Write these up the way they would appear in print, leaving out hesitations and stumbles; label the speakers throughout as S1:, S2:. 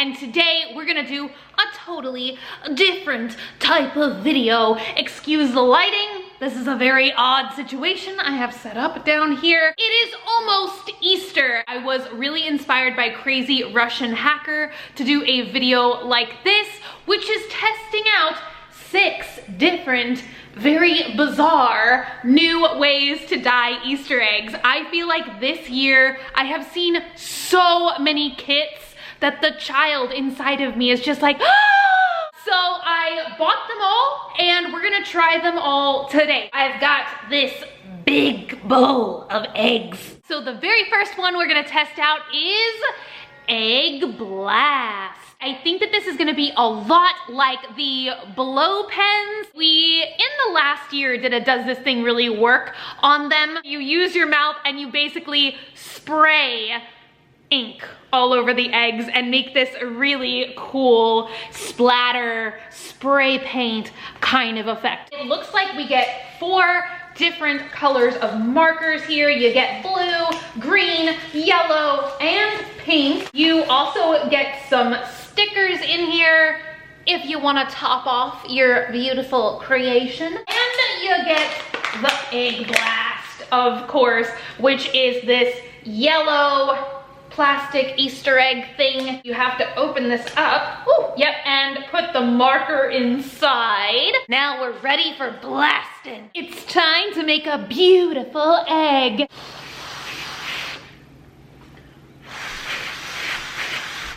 S1: and today we're gonna do a totally different type of video. Excuse the lighting. This is a very odd situation I have set up down here. It is almost Easter. I was really inspired by Crazy Russian Hacker to do a video like this, which is testing out 6 different, very bizarre new ways to dye Easter eggs. I feel like this year I have seen so many kits that the child inside of me is just like, ah! So I bought them all and we're gonna try them all today. I've got this big bowl of eggs. So the very first one we're gonna test out is Egg Blast. I think that this is gonna be a lot like the blow pens. We, in the last year, did a Does This Thing Really Work on them. You use your mouth and you basically spray ink all over the eggs and make this really cool splatter, spray paint kind of effect. It looks like we get 4 different colors of markers here. You get blue, green, yellow, and pink. You also get some stickers in here if you want to top off your beautiful creation. And you get the Egg Blast, of course, which is this yellow plastic Easter egg thing. You have to open this up. Ooh, yep, and put the marker inside. Now we're ready for blasting. It's time to make a beautiful egg.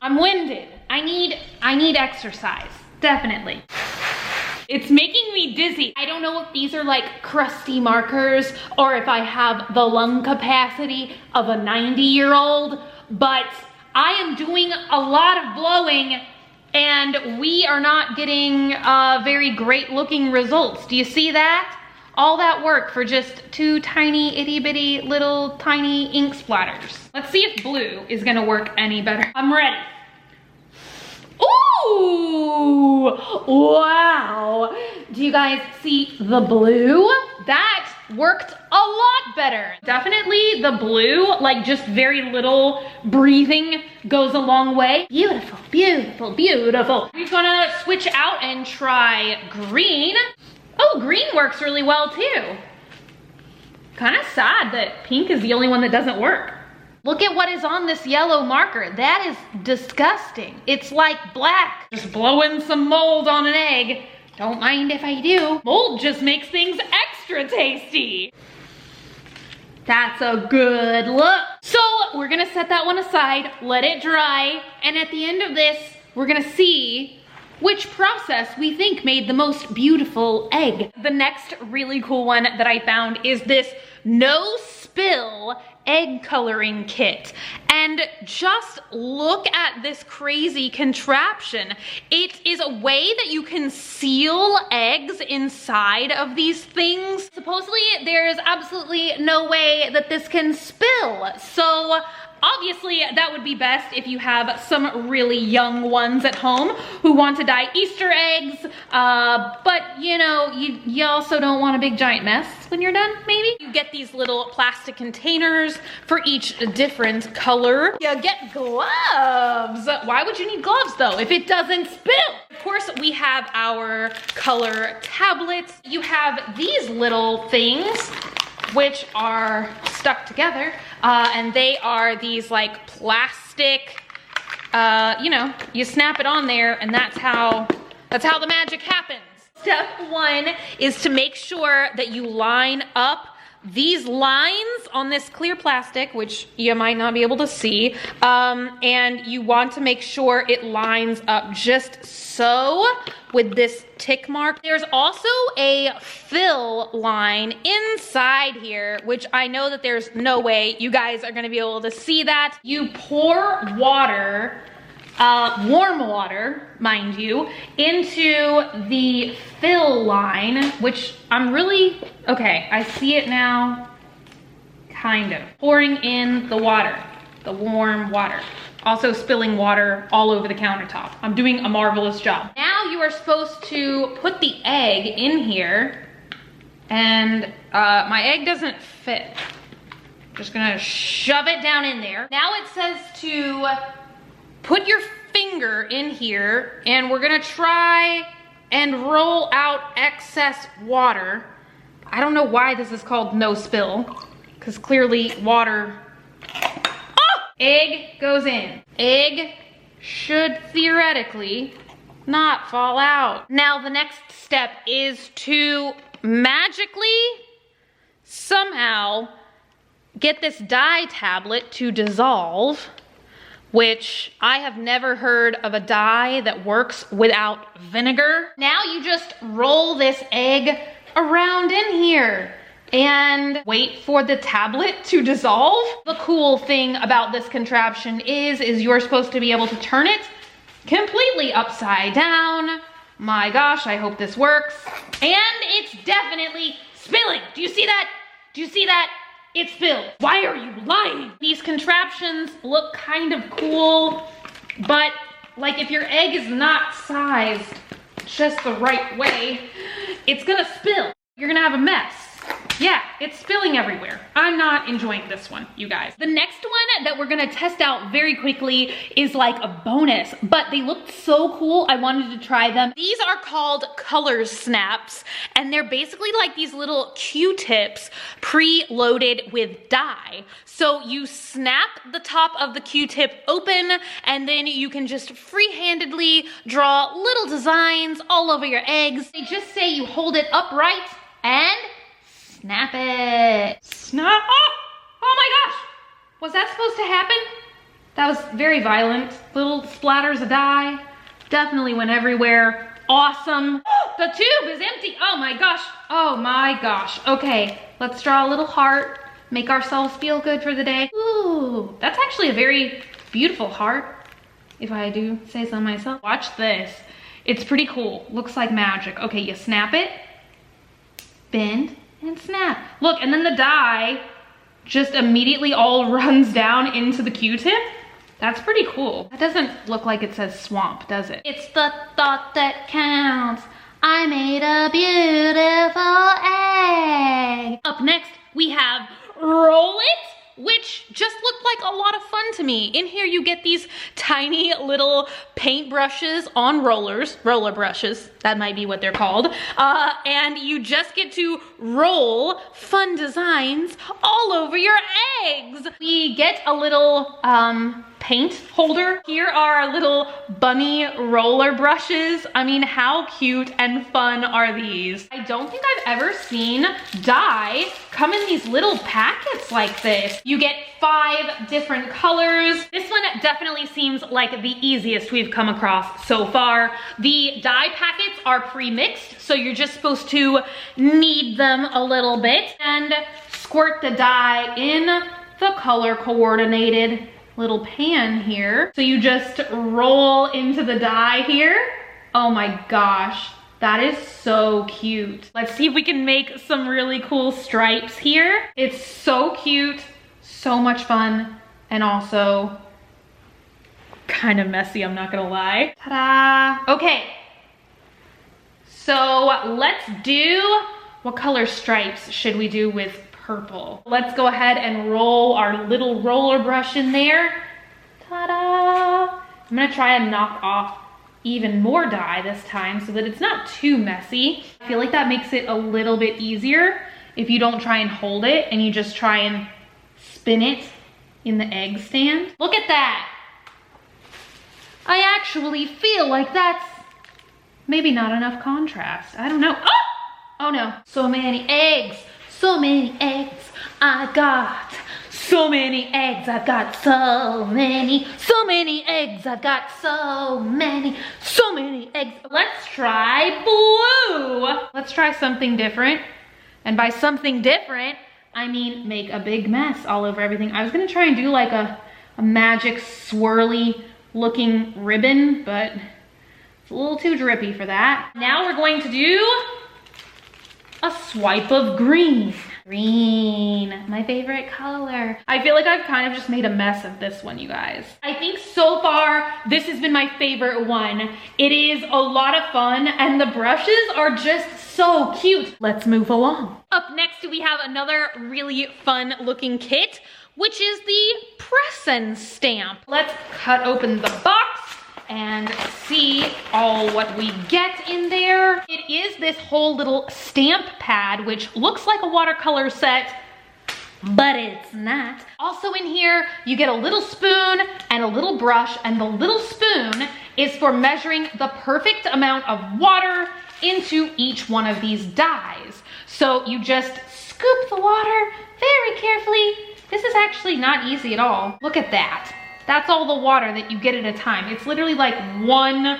S1: I'm winded. I need exercise, definitely. It's making me dizzy. I don't know if these are like crusty markers or if I have the lung capacity of a 90-year-old, but I am doing a lot of blowing and we are not getting very great looking results. Do you see that? All that work for just 2 tiny itty bitty little tiny ink splatters. Let's see if blue is gonna work any better. I'm ready. Ooh, wow. Do you guys see the blue? That worked a lot better. Definitely the blue, like just very little breathing goes a long way. Beautiful, beautiful, beautiful. We're gonna switch out and try green. Oh, green works really well too. Kind of sad that pink is the only one that doesn't work. Look at what is on this yellow marker. That is disgusting. It's like black. Just blowing some mold on an egg. Don't mind if I do. Mold just makes things extra tasty. That's a good look. So we're gonna set that one aside, let it dry, and at the end of this, we're gonna see which process we think made the most beautiful egg. The next really cool one that I found is this no spill egg coloring kit. And just look at this crazy contraption. It is a way that you can seal eggs inside of these things. Supposedly there's absolutely no way that this can spill. So obviously that would be best if you have some really young ones at home who want to dye Easter eggs, but you know, you also don't want a big giant mess when you're done, maybe. You get these little plastic containers for each different color. You get gloves. Why would you need gloves though if it doesn't spill? Of course, we have our color tablets. You have these little things which are stuck together, and they are these like plastic, you know, you snap it on there and that's how the magic happens. Step 1 is to make sure that you line up these lines on this clear plastic, which you might not be able to see, and you want to make sure it lines up just so with this tick mark. There's also a fill line inside here, which I know that there's no way you guys are gonna be able to see that. You pour water, warm water, mind you, into the fill line, which I'm really, okay, I see it now, kind of. Pouring in the water, the warm water. Also spilling water all over the countertop. I'm doing a marvelous job. Now you are supposed to put the egg in here, and my egg doesn't fit. Just gonna shove it down in there. Now it says to put your finger in here and we're gonna try and roll out excess water. I don't know why this is called no spill, because clearly water. Oh! Egg goes in. Egg should theoretically not fall out. Now the next step is to magically somehow get this dye tablet to dissolve, which I have never heard of a dye that works without vinegar. Now you just roll this egg around in here and wait for the tablet to dissolve. The cool thing about this contraption is you're supposed to be able to turn it completely upside down. My gosh, I hope this works. And it's definitely spilling. Do you see that? Do you see that? It spilled. Why are you lying? These contraptions look kind of cool, but like if your egg is not sized just the right way, it's gonna spill. You're gonna have a mess. Yeah, it's spilling everywhere. I'm not enjoying this one, you guys. The next one that we're gonna test out very quickly is like a bonus, but they looked so cool, I wanted to try them. These are called color snaps, and they're basically like these little Q-tips pre-loaded with dye. So you snap the top of the Q-tip open, and then you can just free-handedly draw little designs all over your eggs. They just say you hold it upright and snap it. Snap. Oh my gosh. Was that supposed to happen? That was very violent. Little splatters of dye. Definitely went everywhere. Awesome. The tube is empty. Oh my gosh. Oh my gosh. Okay, let's draw a little heart. Make ourselves feel good for the day. Ooh, that's actually a very beautiful heart, if I do say so myself. Watch this. It's pretty cool. Looks like magic. Okay, you snap it, bend, and snap. Look, and then the dye just immediately all runs down into the Q-tip. That's pretty cool. That doesn't look like it says swamp, does it? It's the thought that counts. I made a beautiful egg. Up next, we have roll it, which just looked like a lot of fun to me. In here you get these tiny little paint brushes on rollers, roller brushes, that might be what they're called. And you just get to roll fun designs all over your eggs. We get a little paint holder. Here are our little bunny roller brushes. I mean, how cute and fun are these? I don't think I've ever seen dye come in these little packets like this. You get 5 different colors. This one definitely seems like the easiest we've come across so far. The dye packets are pre-mixed, so you're just supposed to knead them a little bit and squirt the dye in the color coordinated little pan here. So you just roll into the dye here. Oh my gosh, that is so cute. Let's see if we can make some really cool stripes here. It's so cute, so much fun, and also kind of messy, I'm not gonna lie. Ta-da! Okay, so let's do, what color stripes should we do with purple? Let's go ahead and roll our little roller brush in there. Ta-da! I'm gonna try and knock off even more dye this time so that it's not too messy. I feel like that makes it a little bit easier if you don't try and hold it and you just try and spin it in the egg stand. Look at that! I actually feel like that's maybe not enough contrast. I don't know. Oh! Oh no. So many eggs. So many eggs. I got so many eggs. I've got so many. So many eggs. I've got so many. So many eggs. Let's try blue. Let's try something different. And by something different, I mean make a big mess all over everything. I was gonna try and do like a magic swirly looking ribbon, but it's a little too drippy for that. Now we're going to do a swipe of green. Green, my favorite color. I feel like I've kind of just made a mess of this one, you guys. I think so far, this has been my favorite one. It is a lot of fun and the brushes are just so cute. Let's move along. Up next, we have another really fun looking kit, which is the Pressin Stamp. Let's cut open the box and see all what we get in there. It is this whole little stamp pad, which looks like a watercolor set, but it's not. Also in here, you get a little spoon and a little brush, and the little spoon is for measuring the perfect amount of water into each one of these dies. So you just scoop the water very carefully. This is actually not easy at all. Look at that. That's all the water that you get at a time. It's literally like one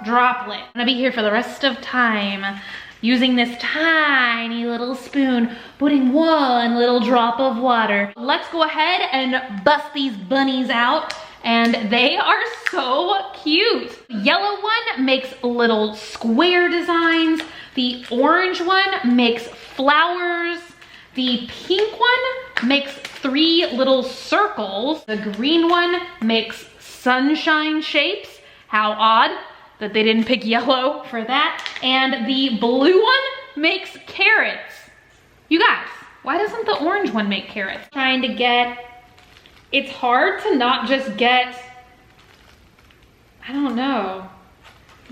S1: droplet. I'm gonna be here for the rest of time using this tiny little spoon, putting one little drop of water. Let's go ahead and bust these bunnies out, and they are so cute. The yellow one makes little square designs. The orange one makes flowers. The pink one makes 3 little circles. The green one makes sunshine shapes. How odd that they didn't pick yellow for that. And the blue one makes carrots. You guys, why doesn't the orange one make carrots? Trying to get, it's hard to not just get, I don't know.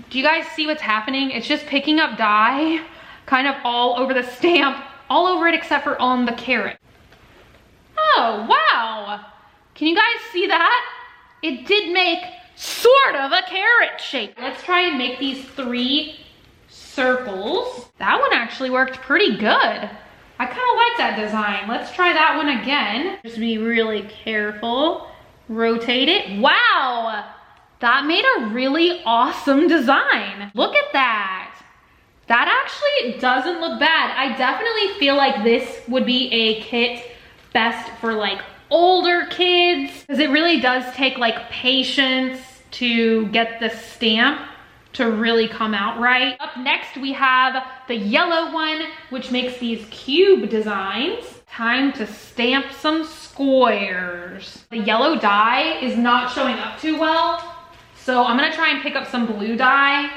S1: Do you guys see what's happening? It's just picking up dye kind of all over the stamp, all over it except for on the carrot. Oh, wow. Can you guys see that? It did make sort of a carrot shape. Let's try and make these 3 circles. That one actually worked pretty good. I kind of like that design. Let's try that one again. Just be really careful. Rotate it. Wow, that made a really awesome design. Look at that. That actually doesn't look bad. I definitely feel like this would be a kit best for like older kids, because it really does take like patience to get the stamp to really come out right. Up next, we have the yellow one, which makes these cube designs. Time to stamp some squares. The yellow dye is not showing up too well, so I'm gonna try and pick up some blue dye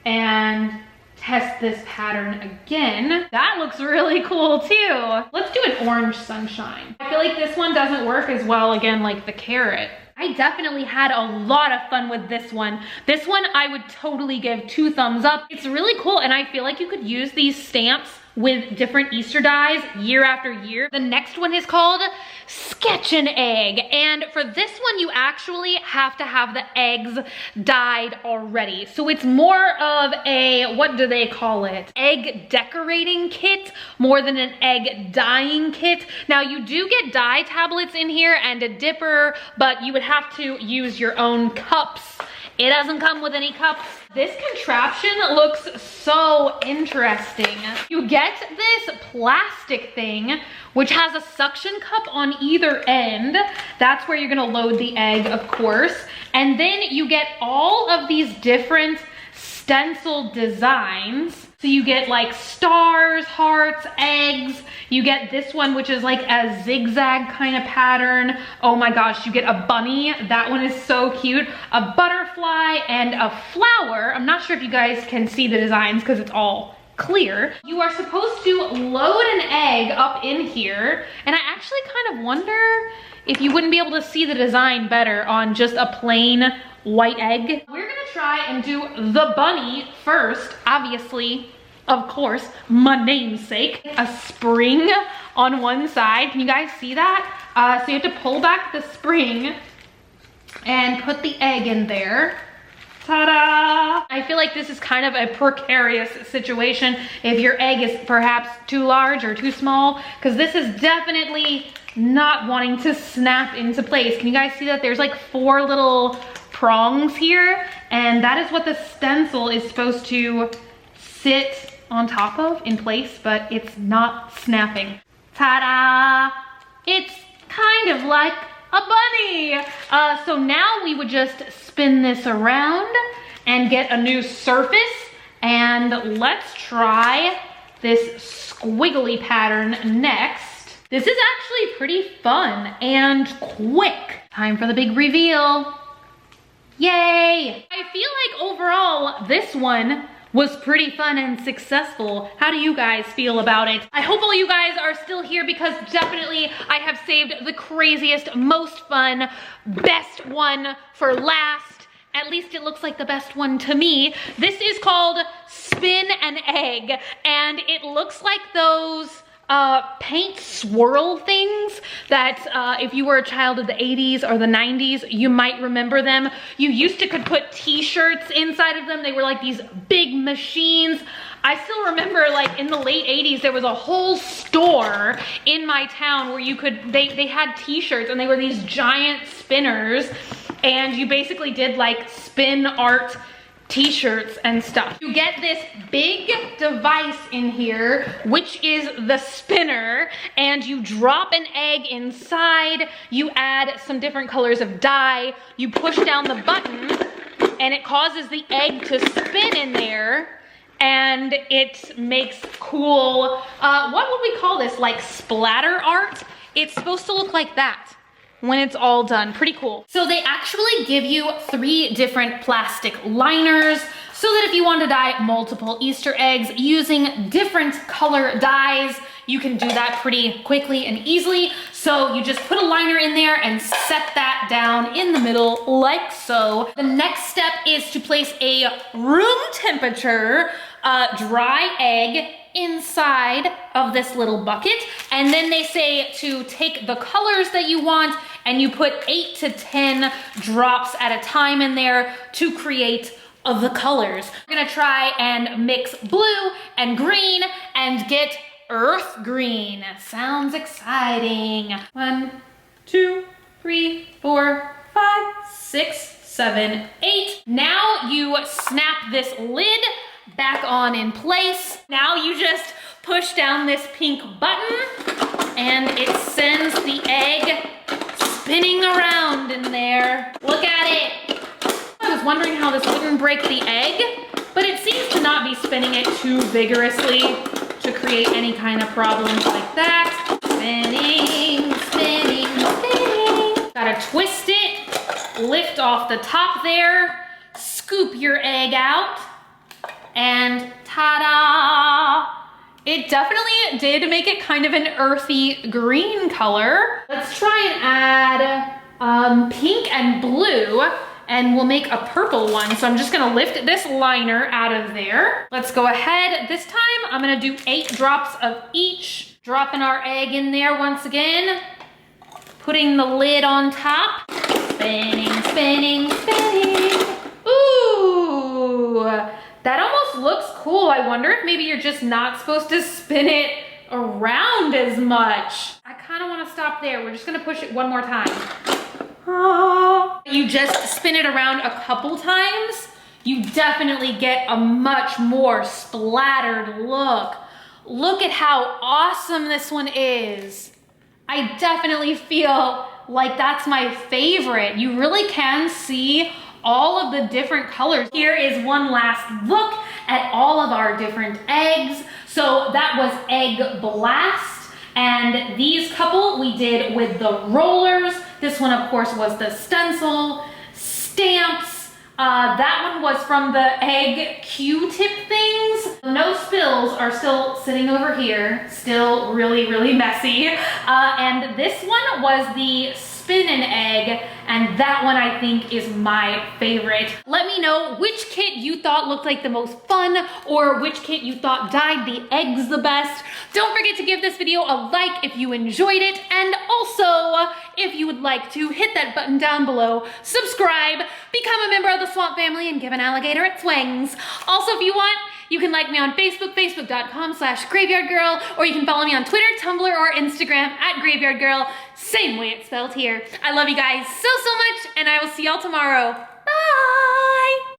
S1: and test this pattern again. That looks really cool too. Let's do an orange sunshine. I feel like this one doesn't work as well, again, like the carrot. I definitely had a lot of fun with this one. This one I would totally give 2 thumbs up. It's really cool, and I feel like you could use these stamps with different Easter dies year after year. The next one is called Sketch an Egg, and for this one you actually have to have the eggs dyed already. So it's more of a, what do they call it? Egg decorating kit more than an egg dyeing kit. Now you do get dye tablets in here and a dipper, but you would have to use your own cups. It doesn't come with any cups. This contraption looks so interesting. You get this plastic thing, which has a suction cup on either end. That's where you're gonna load the egg, of course. And then you get all of these different stencil designs. So you get like stars, hearts, eggs. You get this one, which is like a zigzag kind of pattern. Oh my gosh, you get a bunny. That one is so cute. A butterfly and a flower. I'm not sure if you guys can see the designs because it's all clear. You are supposed to load an egg up in here. And I actually kind of wonder if you wouldn't be able to see the design better on just a plain white egg. We're gonna try and do the bunny first, obviously, of course, my namesake. A spring on one side. Can you guys see that? So you have to pull back the spring and put the egg in there. Ta-da! I feel like this is kind of a precarious situation if your egg is perhaps too large or too small, because this is definitely not wanting to snap into place. Can you guys see that? There's like 4 little prongs here, and that is what the stencil is supposed to sit on top of in place, but it's not snapping. Ta-da! It's kind of like a bunny. So now we would just spin this around and get a new surface, and let's try this squiggly pattern next. This is actually pretty fun and quick. Time for the big reveal. Yay! I feel like overall this one was pretty fun and successful. How do you guys feel about it? I hope all you guys are still here, because definitely I have saved the craziest, most fun, best one for last. At least it looks like the best one to me. This is called Spin an Egg, and it looks like those paint swirl things that if you were a child of the 80s or the 90s, you might remember them. You used to could put t-shirts inside of them. They were like these big machines. I still remember, like, in the late 80s, there was a whole store in my town where you could, they had t-shirts, and they were these giant spinners, and you basically did like spin art t-shirts and stuff. You get this big device in here, which is the spinner, and you drop an egg inside, you add some different colors of dye, you push down the button, and it causes the egg to spin in there, and it makes cool, what would we call this? Like splatter art? It's supposed to look like that when it's all done. Pretty cool. So they actually give you 3 different plastic liners so that if you want to dye multiple Easter eggs using different color dyes, you can do that pretty quickly and easily. So you just put a liner in there and set that down in the middle like so. The next step is to place a room temperature dry egg inside of this little bucket, and then they say to take the colors that you want and you put 8 to 10 drops at a time in there to create the colors. We're gonna try and mix blue and green and get earth green. Sounds exciting. 1, 2, 3, 4, 5, 6, 7, 8. Now you snap this lid back on in place. Now you just push down this pink button and it sends the egg spinning around in there. Look at it. I was wondering how this wouldn't break the egg, but it seems to not be spinning it too vigorously to create any kind of problems like that. Spinning, spinning, spinning. Gotta twist it, lift off the top there, scoop your egg out, and ta-da! It definitely did make it kind of an earthy green color. Let's try and add pink and blue, and we'll make a purple one. So I'm just gonna lift this liner out of there. Let's go ahead. This time I'm gonna do 8 drops of each. Dropping our egg in there once again. Putting the lid on top. Spinning, spinning, spinning. Ooh! That almost looks cool. I wonder if maybe you're just not supposed to spin it around as much. I kind of want to stop there. We're just going to push it one more time. You just spin it around a couple times, you definitely get a much more splattered look. Look at how awesome this one is. I definitely feel like that's my favorite. You really can see all of the different colors. Here is one last look at all of our different eggs. So that was Egg Blast, and these couple we did with the rollers. This one, of course, was the stencil stamps. That one was from the egg Q-tip things. No spills are still sitting over here, still really, really messy. And this one was the Spin an Egg, and that one I think is my favorite. Let me know which kit you thought looked like the most fun, or which kit you thought dyed the eggs the best. Don't forget to give this video a like if you enjoyed it, and also if you would like to hit that button down below, subscribe, become a member of the Swamp Family, and give an alligator its wings. Also, if you want, you can like me on Facebook, facebook.com/graveyardgirl, or you can follow me on Twitter, Tumblr, or Instagram @graveyardgirl. Same way it's spelled here. I love you guys so, so much, and I will see y'all tomorrow. Bye!